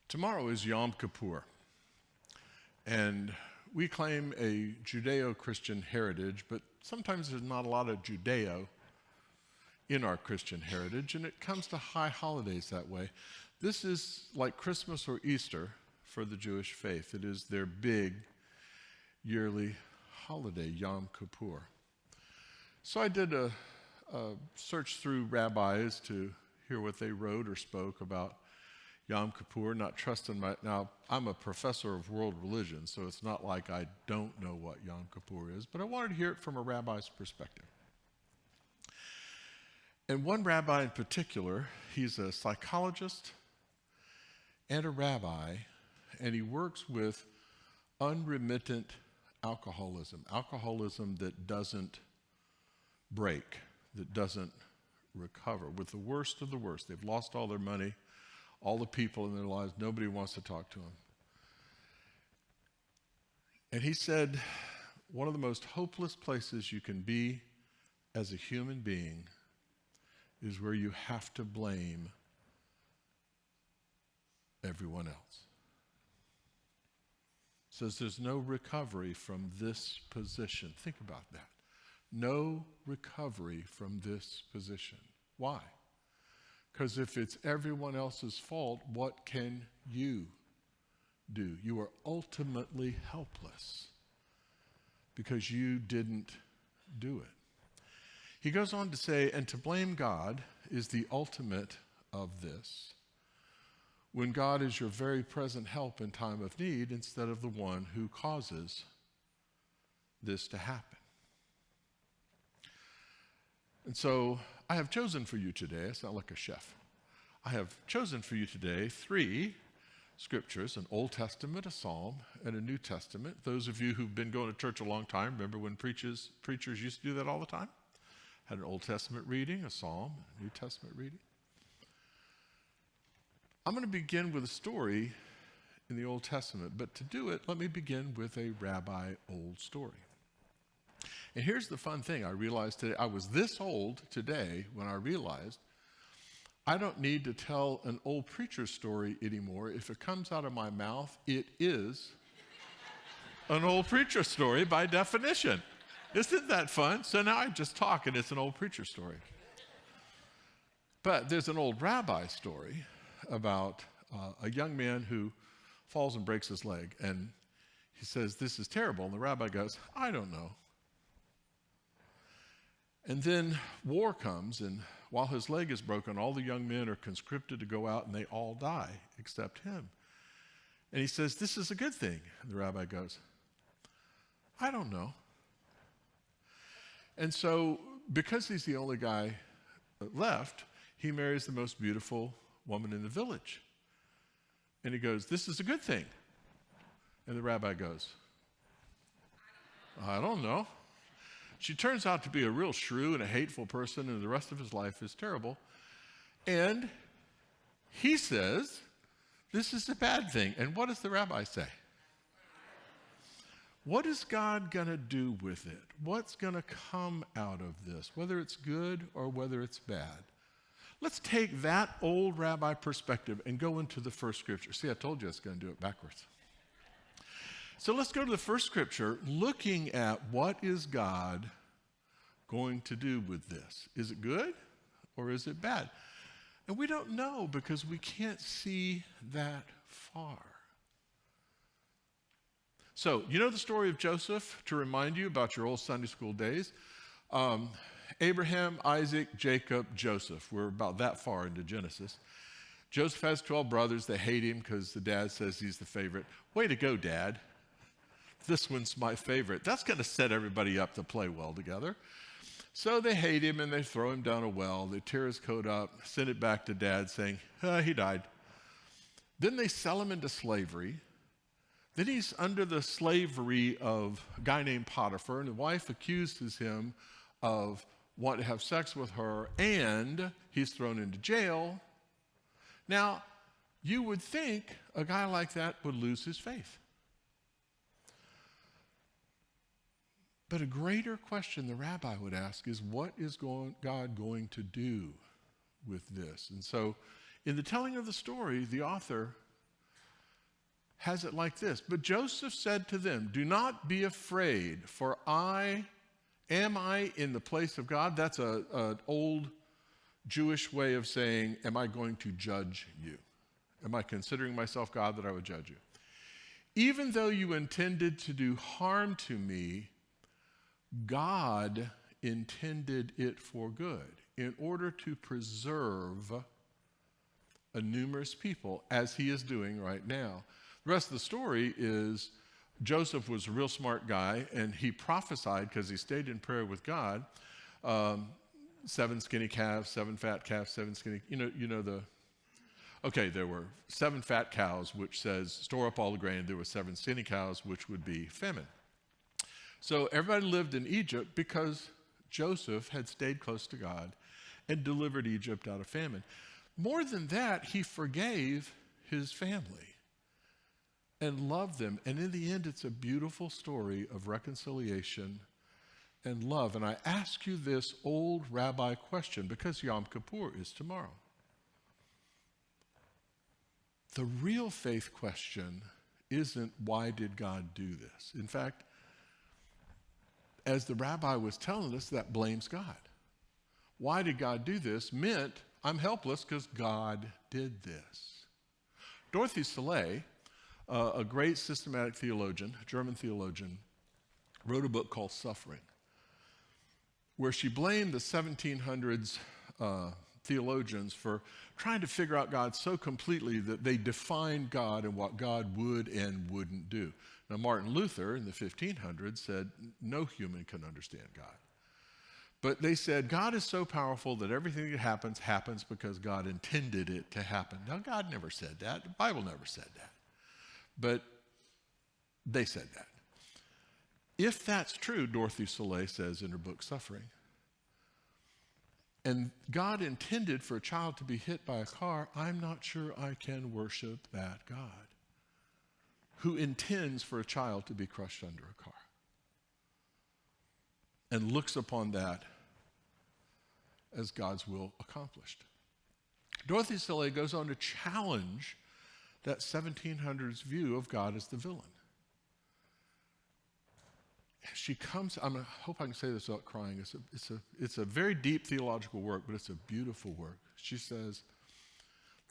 Tomorrow is Yom Kippur, and we claim a Judeo-Christian heritage, but sometimes there's not a lot of Judeo in our Christian heritage, and it comes to high holidays that way. This is like Christmas or Easter for the Jewish faith. It is their big yearly holiday, Yom Kippur. So I did a search through rabbis to hear what they wrote or spoke about Yom Kippur, not trusting now, I'm a professor of world religion, so it's not like I don't know what Yom Kippur is, but I wanted to hear it from a rabbi's perspective. And one rabbi in particular, he's a psychologist and a rabbi, and he works with unremittent alcoholism that doesn't break, that doesn't recover, with the worst of the worst. They've lost all their money, all the people in their lives, nobody wants to talk to them. And he said, one of the most hopeless places you can be as a human being is where you have to blame everyone else. Says there's no recovery from this position. Think about that. No recovery from this position. Why? Because if it's everyone else's fault, what can you do? You are ultimately helpless because you didn't do it. He goes on to say, and to blame God is the ultimate of this, when God is your very present help in time of need instead of the one who causes this to happen. And so I have chosen for you today, I sound like a chef, I have chosen for you today 3 scriptures, an Old Testament, a Psalm, and a New Testament. Those of you who've been going to church a long time, remember when preachers used to do that all the time? Had an Old Testament reading, a Psalm, a New Testament reading. I'm going to begin with a story in the Old Testament, but to do it, let me begin with a rabbi old story. And here's the fun thing I realized today. I was this old today when I realized I don't need to tell an old preacher's story anymore. If it comes out of my mouth, it is an old preacher story by definition. Isn't that fun? So now I just talk and it's an old preacher story. But there's an old rabbi story about a young man who falls and breaks his leg. And he says, this is terrible. And the rabbi goes, I don't know. And then war comes, and while his leg is broken, all the young men are conscripted to go out, and they all die except him. And he says, this is a good thing. And the rabbi goes, I don't know. And so, because he's the only guy left, he marries the most beautiful woman in the village. And he goes, this is a good thing. And the rabbi goes, I don't know. She turns out to be a real shrew and a hateful person, and the rest of his life is terrible. And he says, this is a bad thing. And what does the rabbi say? What is God going to do with it? What's going to come out of this, whether it's good or whether it's bad? Let's take that old rabbi perspective and go into the first scripture. See, I told you I was going to do it backwards. So let's go to the first scripture, looking at what is God going to do with this. Is it good or is it bad? And we don't know because we can't see that far. So, you know the story of Joseph, to remind you about your old Sunday school days? Abraham, Isaac, Jacob, Joseph. We're about that far into Genesis. Joseph has 12 brothers. They hate him because the dad says he's the favorite. Way to go, Dad. This one's my favorite. That's going to set everybody up to play well together. So they hate him and they throw him down a well. They tear his coat up, send it back to Dad saying, he died. Then they sell him into slavery. Then he's under the slavery of a guy named Potiphar, and the wife accuses him of wanting to have sex with her, and he's thrown into jail. Now, you would think a guy like that would lose his faith. But a greater question the rabbi would ask is, what is God going to do with this? And so in the telling of the story, the author has it like this. But Joseph said to them, do not be afraid, for am I in the place of God? That's an old Jewish way of saying, am I going to judge you? Am I considering myself God that I would judge you? Even though you intended to do harm to me, God intended it for good, in order to preserve a numerous people, as he is doing right now. The rest of the story is Joseph was a real smart guy, and he prophesied, because he stayed in prayer with God, 7 skinny calves, 7 fat calves, 7 skinny, there were 7 fat cows, which says, store up all the grain. There were 7 skinny cows, which would be famine. So everybody lived in Egypt because Joseph had stayed close to God and delivered Egypt out of famine. More than that, he forgave his family and loved them. And in the end, it's a beautiful story of reconciliation and love. And I ask you this old rabbi question, because Yom Kippur is tomorrow. The real faith question isn't, why did God do this? In fact, as the rabbi was telling us, that blames God. Why did God do this meant I'm helpless because God did this. Dorothy Saleh, a great systematic theologian, German theologian, wrote a book called Suffering, where she blamed the 1700s theologians for trying to figure out God so completely that they defined God and what God would and wouldn't do. Now, Martin Luther in the 1500s said no human can understand God. But they said God is so powerful that everything that happens because God intended it to happen. Now, God never said that. The Bible never said that. But they said that. If that's true, Dorothy Saleh says in her book, Suffering, and God intended for a child to be hit by a car, I'm not sure I can worship that God who intends for a child to be crushed under a car and looks upon that as God's will accomplished. Dorothy Saleh goes on to challenge that 1700s view of God as the villain. She comes, I hope I can say this without crying. It's a very deep theological work, but it's a beautiful work. She says,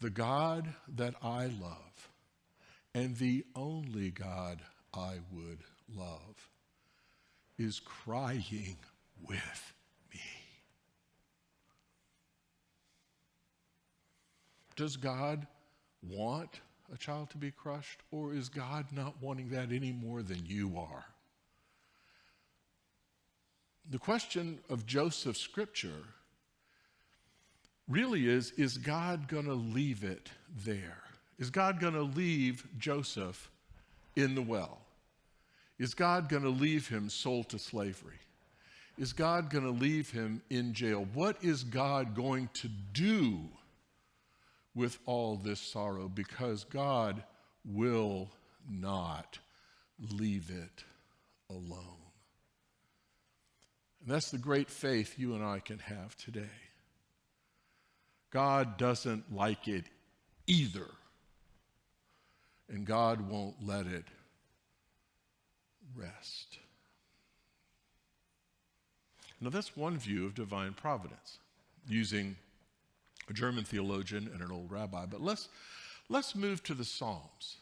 the God that I love and the only God I would love is crying with me. Does God want a child to be crushed, or is God not wanting that any more than you are? The question of Joseph's scripture really is God going to leave it there? Is God going to leave Joseph in the well? Is God going to leave him sold to slavery? Is God going to leave him in jail? What is God going to do with all this sorrow? Because God will not leave it alone. And that's the great faith you and I can have today. God doesn't like it either. And God won't let it rest. Now, that's one view of divine providence, using a German theologian and an old rabbi. But let's move to the Psalms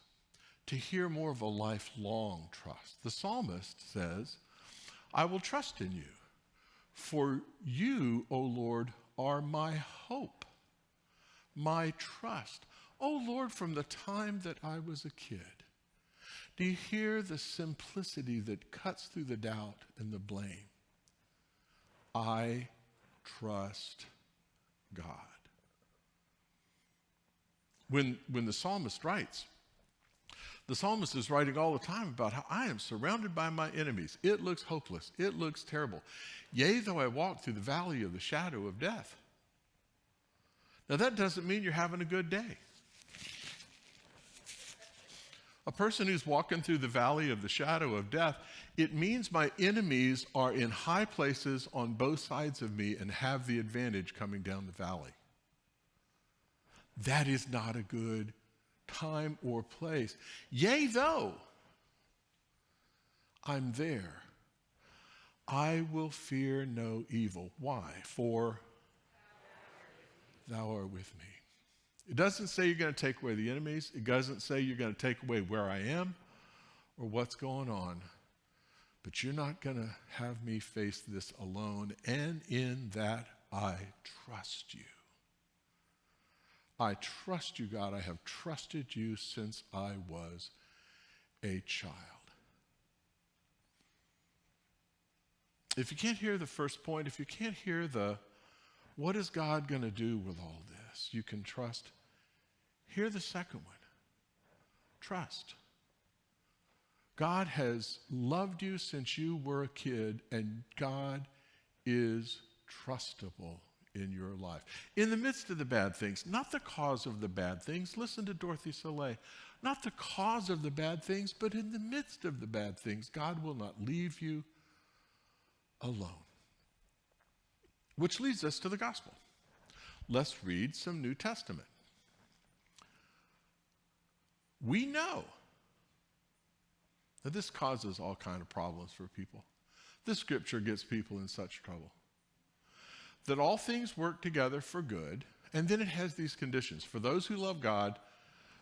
to hear more of a lifelong trust. The psalmist says, I will trust in you, for you, O Lord, are my hope, my trust. O Lord, from the time that I was a kid. Do you hear the simplicity that cuts through the doubt and the blame? I trust God. When the psalmist writes, the psalmist is writing all the time about how I am surrounded by my enemies. It looks hopeless. It looks terrible. Yea, though I walk through the valley of the shadow of death. Now, that doesn't mean you're having a good day. A person who's walking through the valley of the shadow of death, it means my enemies are in high places on both sides of me and have the advantage coming down the valley. That is not a good time, or place. Yea, though I'm there, I will fear no evil. Why? For thou art with me. It doesn't say you're going to take away the enemies. It doesn't say you're going to take away where I am or what's going on. But you're not going to have me face this alone. And in that, I trust you. I trust you, God. I have trusted you since I was a child. If you can't hear the first point, if you can't hear the what is God going to do with all this, you can trust. Hear the second one. Trust. God has loved you since you were a kid, and God is trustable in your life. In the midst of the bad things, not the cause of the bad things. Listen to Dorothy Soleil. Not the cause of the bad things, but in the midst of the bad things, God will not leave you alone. Which leads us to the gospel. Let's read some New Testament. We know that this causes all kinds of problems for people. This scripture gets people in such trouble. That all things work together for good, and then it has these conditions for those who love God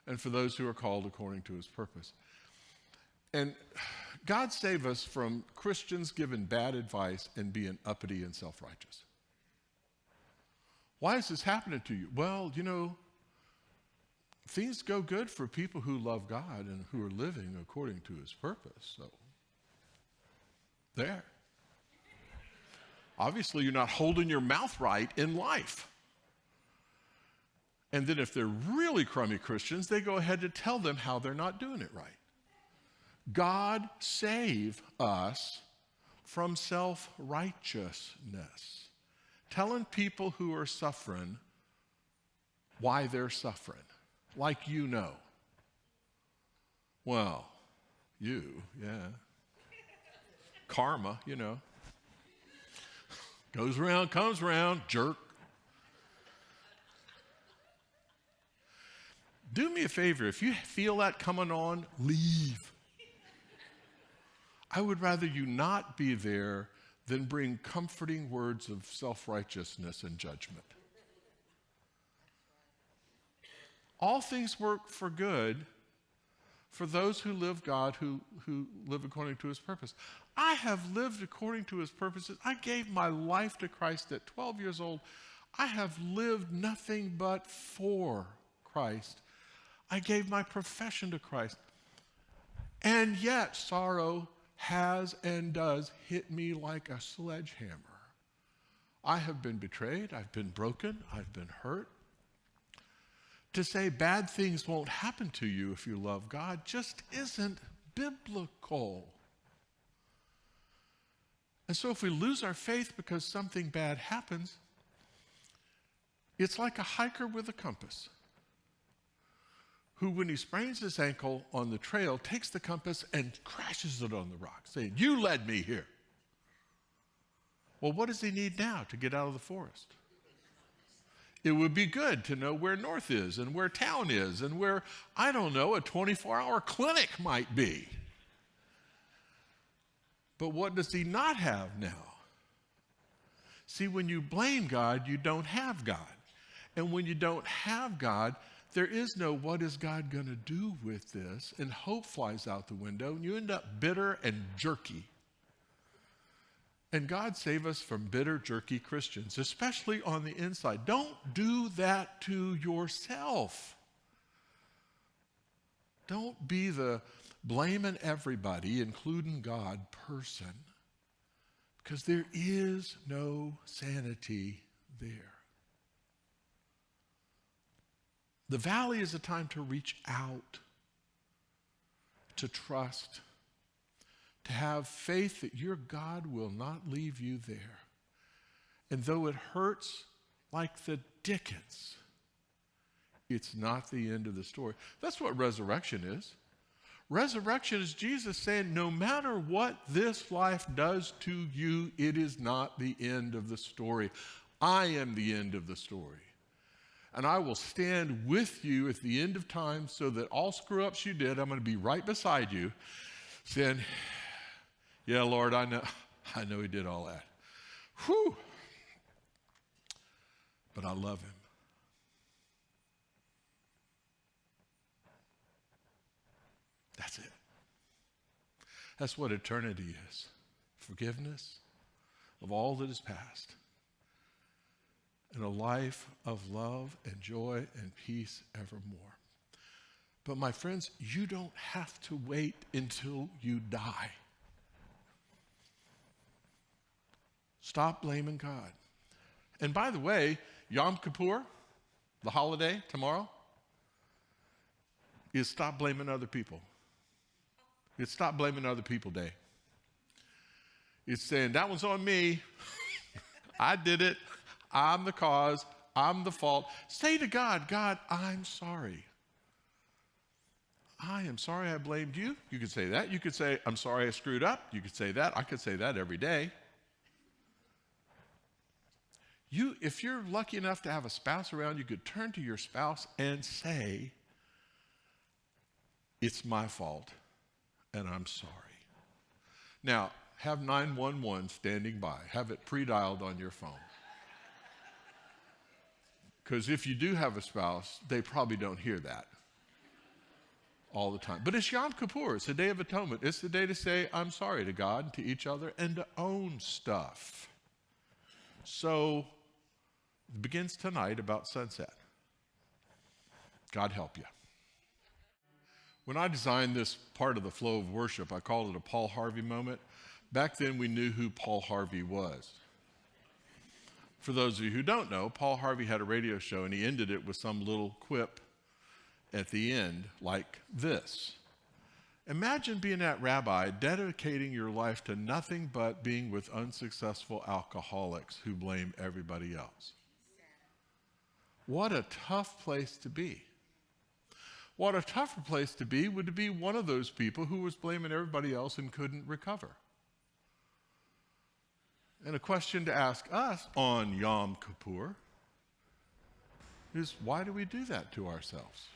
and for those who are called according to his purpose. And God save us from Christians giving bad advice and being uppity and self-righteous. Why is this happening to you? Well, things go good for people who love God and who are living according to his purpose. So, there. Obviously, you're not holding your mouth right in life. And then if they're really crummy Christians, they go ahead to tell them how they're not doing it right. God save us from self-righteousness. Telling people who are suffering why they're suffering. Like Well, yeah. Karma, Goes around, comes around, jerk. Do me a favor. If you feel that coming on, leave. I would rather you not be there than bring comforting words of self-righteousness and judgment. All things work for good for those who live God, who live according to his purpose. I have lived according to his purposes. I gave my life to Christ at 12 years old. I have lived nothing but for Christ. I gave my profession to Christ. And yet sorrow has and does hit me like a sledgehammer. I have been betrayed. I've been broken. I've been hurt. To say bad things won't happen to you if you love God just isn't biblical. And so if we lose our faith because something bad happens, it's like a hiker with a compass who, when he sprains his ankle on the trail, takes the compass and crashes it on the rock, saying, "You led me here." Well, what does he need now to get out of the forest? It would be good to know where north is and where town is and where, a 24-hour clinic might be. But what does he not have now? See, when you blame God, you don't have God. And when you don't have God, there is no what is God going to do with this, and hope flies out the window, and you end up bitter and jerky. And God save us from bitter, jerky Christians, especially on the inside. Don't do that to yourself. Don't be the blaming everybody, including God, person, because there is no sanity there. The valley is a time to reach out, to trust, to have faith that your God will not leave you there. And though it hurts like the dickens, it's not the end of the story. That's what resurrection is. Resurrection is Jesus saying, no matter what this life does to you, it is not the end of the story. I am the end of the story. and I will stand with you at the end of time so that all screw-ups you did, I'm going to be right beside you saying, yeah, Lord, I know he did all that. Whew. But I love him. That's it. That's what eternity is. Forgiveness of all that is past. And a life of love and joy and peace evermore. But my friends, you don't have to wait until you die. Stop blaming God. And by the way, Yom Kippur, the holiday tomorrow, is Stop Blaming Other People. It's Stop Blaming Other People Day. It's saying, that one's on me. I did it. I'm the cause. I'm the fault. Say to God, God, I'm sorry. I am sorry I blamed you. You could say that. You could say, I'm sorry I screwed up. You could say that. I could say that every day. If you're lucky enough to have a spouse around, you could turn to your spouse and say, it's my fault, and I'm sorry. Now, have 911 standing by. Have it pre-dialed on your phone. Because if you do have a spouse, they probably don't hear that all the time. But it's Yom Kippur. It's the Day of Atonement. It's the day to say, I'm sorry to God, to each other, and to own stuff. So it begins tonight about sunset. God help you. When I designed this part of the flow of worship, I called it a Paul Harvey moment. Back then, we knew who Paul Harvey was. For those of you who don't know, Paul Harvey had a radio show, and he ended it with some little quip at the end like this. Imagine being that rabbi dedicating your life to nothing but being with unsuccessful alcoholics who blame everybody else. What a tough place to be. What a tougher place to be would be one of those people who was blaming everybody else and couldn't recover. And a question to ask us on Yom Kippur is, why do we do that to ourselves?